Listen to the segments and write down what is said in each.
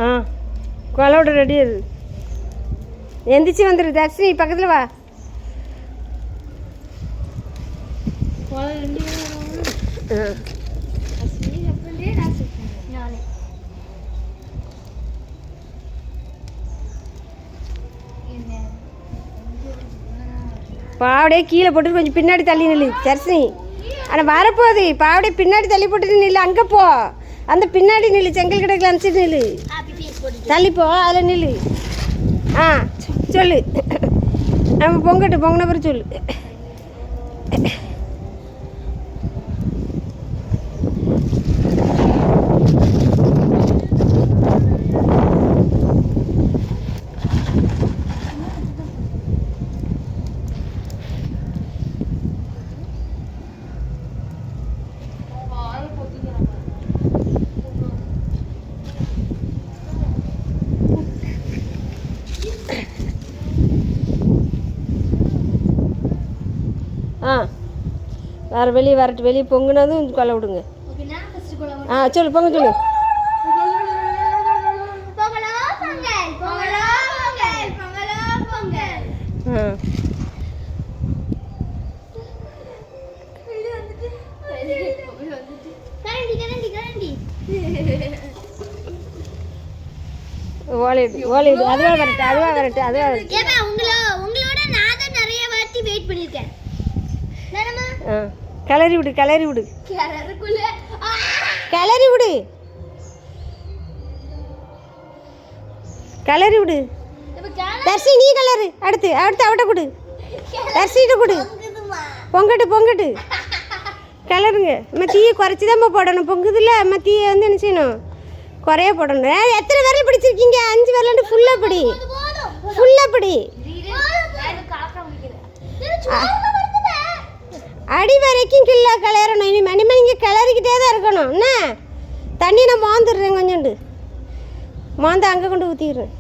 ஆ கொலோட ready அது எந்திரிச்சு வந்துடு தர்ஷினி பக்கத்தில் வா. பாவடையே கீழே போட்டு கொஞ்சம் பின்னாடி தள்ளி நில்லு தர்ஷினி. ஆனால் வரப்போகுது பாவடையே பின்னாடி தள்ளி போட்டு நில்லு. அங்கே போ அந்த பின்னாடி நில்லு செங்கல் கடைக்கு அனுப்பிச்சிட்டு நில்லு. தள்ளிப்போ அதில் நில்லு. ஆ சொல்லு நம்ம பொங்கின பிறகு சொல்லு. ஆ வேறு வெளியே வரட்டு வெளியே பொங்குனதும் கொலை விடுங்க. ஆ சொல்லு பொங்க சொல்லு. ஓலைடு ஓலைடு அதுவாக வரட்டு அதுவாக வரட்டு அதுவாக வரட்டு. கிளறி விடு கிளறி விடு கிளறி விடு கிளறி விடு. தர்ஷி நீ கலரு அடுத்து அடுத்து அவட்ட கொடு தர்ஷிட்ட கொடு. பொங்கட்டு பொங்கட்டு கிளறுங்க. அம்மா தீயை குறைச்சி தான்மா போடணும். பொங்குதில்ல அம்மா தீயை வந்து என்ன செய்யணும் குறைய போடணும். எத்தனை விரல் பிடிச்சிருக்கீங்க? 5 விரலாண்டு ஃபுல்லாக பிடி ஃபுல்லாக பிடி. அடி வரைக்கும் கில்லா கிளறணும். இனி மணிமணி இங்கே கிளறிக்கிட்டே தான் இருக்கணும். என்ன தண்ணி நான் மோந்துடுறேன் கொஞ்சோண்டு மோந்து அங்கே கொண்டு ஊற்றிடுறேன்.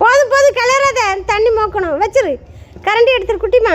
போதும் போதும் கிளறாத தண்ணி மோக்கணும். வச்சிரு கரண்டி எடுத்துரு குட்டிமா.